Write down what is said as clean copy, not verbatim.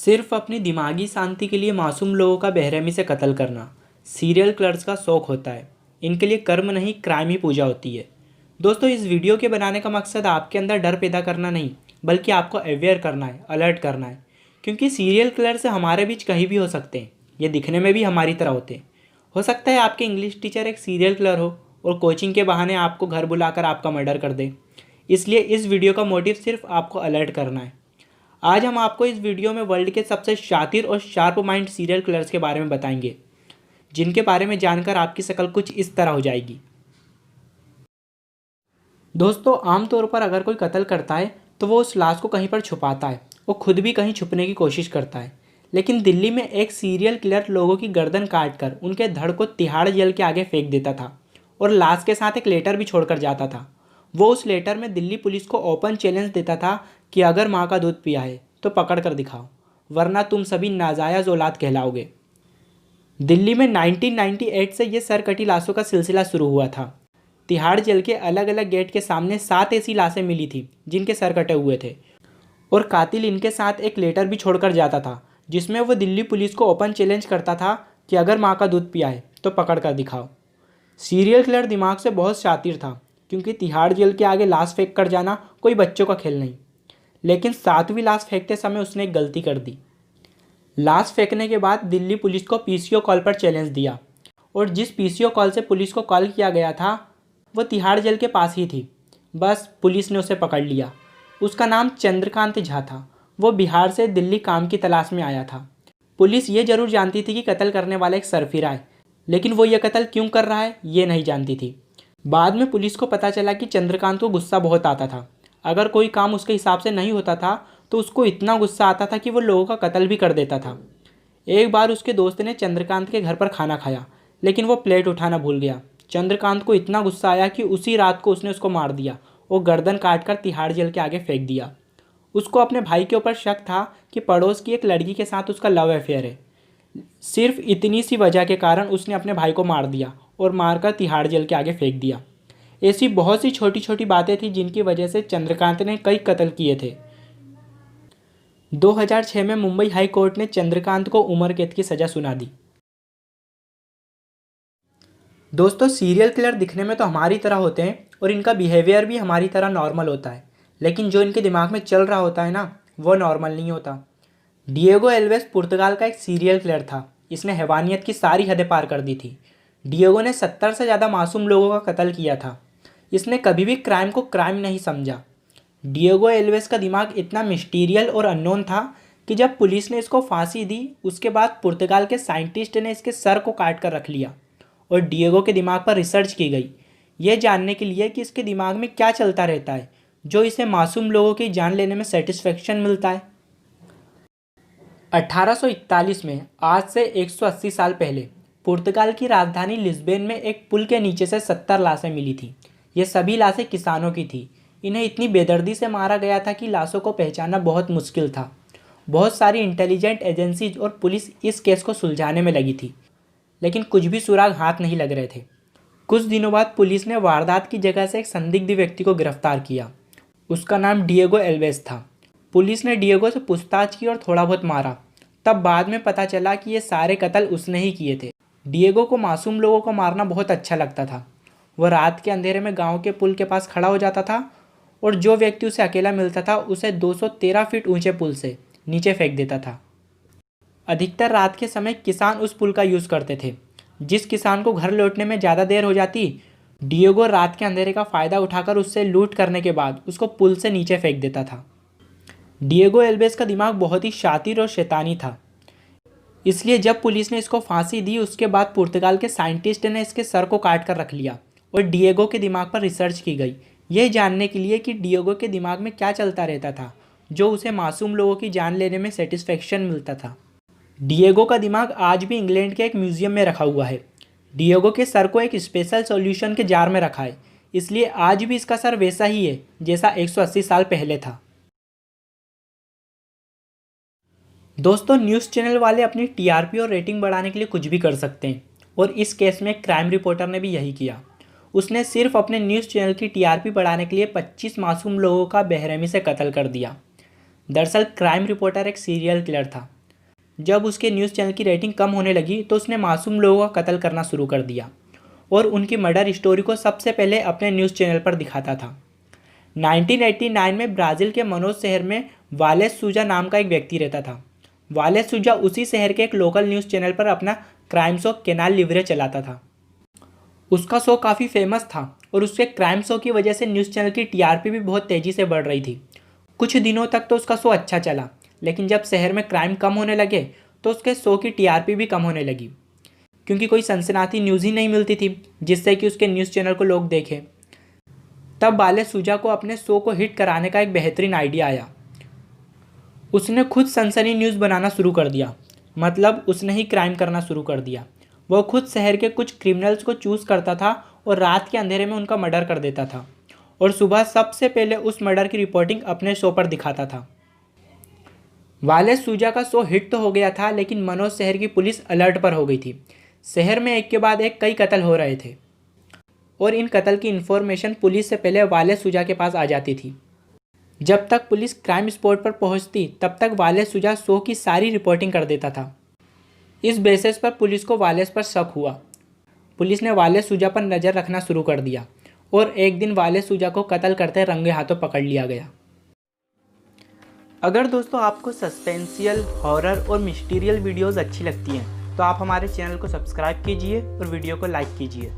सिर्फ अपनी दिमागी शांति के लिए मासूम लोगों का बेरहमी से कत्ल करना सीरियल किलर्स का शौक होता है। इनके लिए कर्म नहीं, क्राइम ही पूजा होती है। दोस्तों, इस वीडियो के बनाने का मकसद आपके अंदर डर पैदा करना नहीं, बल्कि आपको अवेयर करना है, अलर्ट करना है। क्योंकि सीरियल किलर से हमारे बीच कहीं भी हो सकते हैं। ये दिखने में भी हमारी तरह होते हैं। हो सकता है आपके इंग्लिश टीचर एक सीरियल किलर हो और कोचिंग के बहाने आपको घर बुलाकर आपका मर्डर कर दे। इसलिए इस वीडियो का मोटिव सिर्फ आपको अलर्ट करना है। आज हम आपको इस वीडियो में वर्ल्ड के सबसे शातिर और शार्प माइंड सीरियल किलर्स के बारे में बताएंगे, जिनके बारे में जानकर आपकी शक्ल कुछ इस तरह हो जाएगी। दोस्तों, आमतौर पर अगर कोई कत्ल करता है तो वो उस लाश को कहीं पर छुपाता है। वो खुद भी कहीं छुपने की कोशिश करता है। लेकिन दिल्ली में एक सीरियल किलर लोगों की गर्दन काटकर उनके धड़ को तिहाड़ जेल के आगे फेंक देता था और लाश के साथ एक लेटर भी छोड़कर जाता था। वो उस लेटर में दिल्ली पुलिस को ओपन चैलेंज देता था कि अगर माँ का दूध पिया है तो पकड़ कर दिखाओ, वरना तुम सभी नाजायज़ औलाद कहलाओगे। दिल्ली में 1998 से ये सरकटी लाशों का सिलसिला शुरू हुआ था। तिहाड़ जेल के अलग अलग गेट के सामने 7 ऐसी लाशें मिली थी जिनके सर कटे हुए थे और कातिल इनके साथ एक लेटर भी छोड़कर जाता था, जिसमें वो दिल्ली पुलिस को ओपन चैलेंज करता था कि अगर माँ का दूध पिया है तो पकड़ कर दिखाओ। सीरियल किलर दिमाग से बहुत शातिर था, क्योंकि तिहाड़ जेल के आगे लाश फेंक कर जाना कोई बच्चों का खेल नहीं। लेकिन 7वीं लाश फेंकते समय उसने एक गलती कर दी। लाश फेंकने के बाद दिल्ली पुलिस को पीसीओ कॉल पर चैलेंज दिया और जिस पीसीओ कॉल से पुलिस को कॉल किया गया था वो तिहाड़ जेल के पास ही थी। बस पुलिस ने उसे पकड़ लिया। उसका नाम चंद्रकांत झा था। वो बिहार से दिल्ली काम की तलाश में आया था। पुलिस ये जरूर जानती थी कि कत्ल करने वाला एक सरफिरा है, लेकिन वो ये कत्ल क्यों कर रहा है ये नहीं जानती थी। बाद में पुलिस को पता चला कि चंद्रकांत को गुस्सा बहुत आता था। अगर कोई काम उसके हिसाब से नहीं होता था तो उसको इतना गुस्सा आता था कि वो लोगों का कत्ल भी कर देता था। एक बार उसके दोस्त ने चंद्रकांत के घर पर खाना खाया, लेकिन वो प्लेट उठाना भूल गया। चंद्रकांत को इतना गुस्सा आया कि उसी रात को उसने उसको मार दिया और गर्दन काटकर तिहाड़ जेल के आगे फेंक दिया। उसको अपने भाई के ऊपर शक था कि पड़ोस की एक लड़की के साथ उसका लव अफेयर है। सिर्फ इतनी सी वजह के कारण उसने अपने भाई को मार दिया और मारकर तिहाड़ जेल के आगे फेंक दिया। ऐसी बहुत सी छोटी छोटी बातें थी जिनकी वजह से चंद्रकांत ने कई कत्ल किए थे। 2006 में मुंबई हाई कोर्ट ने चंद्रकांत को उम्र कैद की सज़ा सुना दी। दोस्तों, सीरियल किलर दिखने में तो हमारी तरह होते हैं और इनका बिहेवियर भी हमारी तरह नॉर्मल होता है, लेकिन जो इनके दिमाग में चल रहा होता है ना, वो नॉर्मल नहीं होता। डिएगो एल्वेस पुर्तगाल का एक सीरियल किलर था। इसने हैवानियत की सारी हदें पार कर दी थी। डिएगो ने 70 से ज़्यादा मासूम लोगों का कत्ल किया था। इसने कभी भी क्राइम को क्राइम नहीं समझा। डिएगो एल्वेस का दिमाग इतना मिस्टीरियल और अननोन था कि जब पुलिस ने इसको फांसी दी, उसके बाद पुर्तगाल के साइंटिस्ट ने इसके सर को काट कर रख लिया और डिएगो के दिमाग पर रिसर्च की गई, यह जानने के लिए कि इसके दिमाग में क्या चलता रहता है जो इसे मासूम लोगों की जान लेने में सेटिस्फेक्शन मिलता है। 1841 में, आज से 180 साल पहले, पुर्तगाल की राजधानी लिस्बेन में एक पुल के नीचे से 70 लाशें मिली थी। ये सभी लाशें किसानों की थी। इन्हें इतनी बेदर्दी से मारा गया था कि लाशों को पहचानना बहुत मुश्किल था। बहुत सारी इंटेलिजेंट एजेंसीज और पुलिस इस केस को सुलझाने में लगी थी, लेकिन कुछ भी सुराग हाथ नहीं लग रहे थे। कुछ दिनों बाद पुलिस ने वारदात की जगह से एक संदिग्ध व्यक्ति को गिरफ्तार किया। उसका नाम डिएगो एल्वेस था। पुलिस ने डिएगो से पूछताछ की और थोड़ा बहुत मारा। तब बाद में पता चला कि ये सारे कत्ल उसने ही किए थे। डिएगो को मासूम लोगों को मारना बहुत अच्छा लगता था। वह रात के अंधेरे में गांव के पुल के पास खड़ा हो जाता था और जो व्यक्ति उसे अकेला मिलता था उसे 213 फीट ऊंचे पुल से नीचे फेंक देता था। अधिकतर रात के समय किसान उस पुल का यूज़ करते थे। जिस किसान को घर लौटने में ज़्यादा देर हो जाती, डिएगो रात के अंधेरे का फ़ायदा उठाकर उससे लूट करने के बाद उसको पुल से नीचे फेंक देता था। डिएगो एल्वेस का दिमाग बहुत ही शातिर और शैतानी था। इसलिए जब पुलिस ने इसको फांसी दी, उसके बाद पुर्तगाल के साइंटिस्ट ने इसके सर को काट कर रख लिया और डिएगो के दिमाग पर रिसर्च की गई, यह जानने के लिए कि डिएगो के दिमाग में क्या चलता रहता था जो उसे मासूम लोगों की जान लेने में सेटिस्फेक्शन मिलता था। डिएगो का दिमाग आज भी इंग्लैंड के एक म्यूजियम में रखा हुआ है। डिएगो के सर को एक स्पेशल सॉल्यूशन के जार में रखा है, इसलिए आज भी इसका सर वैसा ही है जैसा 180 साल पहले था। दोस्तों, न्यूज़ चैनल वाले अपनी टीआरपी और रेटिंग बढ़ाने के लिए कुछ भी कर सकते हैं और इस केस में क्राइम रिपोर्टर ने भी यही किया। उसने सिर्फ अपने न्यूज़ चैनल की टीआरपी बढ़ाने के लिए 25 मासूम लोगों का बेरहमी से कत्ल कर दिया। दरअसल क्राइम रिपोर्टर एक सीरियल किलर था जब उसके न्यूज़ चैनल की रेटिंग कम होने लगी तो उसने मासूम लोगों का कत्ल करना शुरू कर दिया और उनकी मर्डर स्टोरी को सबसे पहले अपने न्यूज़ चैनल पर दिखाता था। 1989 में ब्राज़ील के मनोस शहर में वालेस सूजा नाम का एक व्यक्ति रहता था। वालेस सूजा उसी शहर के एक लोकल न्यूज़ चैनल पर अपना क्राइम शो कैनाल लिब्रे चलाता था। उसका शो काफ़ी फेमस था और उसके क्राइम शो की वजह से न्यूज़ चैनल की टीआरपी भी बहुत तेज़ी से बढ़ रही थी। कुछ दिनों तक तो उसका शो अच्छा चला, लेकिन जब शहर में क्राइम कम होने लगे तो उसके शो की टीआरपी भी कम होने लगी, क्योंकि कोई सनसनाती न्यूज़ ही नहीं मिलती थी जिससे कि उसके न्यूज़ चैनल को लोग देखें। तब वालेस सूजा को अपने शो को हिट कराने का एक बेहतरीन आइडिया आया। उसने खुद सनसनी न्यूज़ बनाना शुरू कर दिया, मतलब उसने ही क्राइम करना शुरू कर दिया। वो खुद शहर के कुछ क्रिमिनल्स को चूज़ करता था और रात के अंधेरे में उनका मर्डर कर देता था और सुबह सबसे पहले उस मर्डर की रिपोर्टिंग अपने शो पर दिखाता था। वालेस सूजा का शो हिट तो हो गया था, लेकिन मनोज शहर की पुलिस अलर्ट पर हो गई थी। शहर में एक के बाद एक कई कत्ल हो रहे थे और इन कत्ल की इन्फॉर्मेशन पुलिस से पहले वालेस सूजा के पास आ जाती थी। जब तक पुलिस क्राइम स्पॉट पर पहुंचती तब तक वालेस सूजा शो की सारी रिपोर्टिंग कर देता था। इस बेसिस पर पुलिस को वालेस पर शक हुआ। पुलिस ने वालेस सूजा पर नज़र रखना शुरू कर दिया और एक दिन वालेस सूजा को कत्ल करते रंगे हाथों पकड़ लिया गया। अगर दोस्तों आपको सस्पेंसियल, हॉरर और मिस्टीरियल वीडियोस अच्छी लगती हैं तो आप हमारे चैनल को सब्सक्राइब कीजिए और वीडियो को लाइक कीजिए।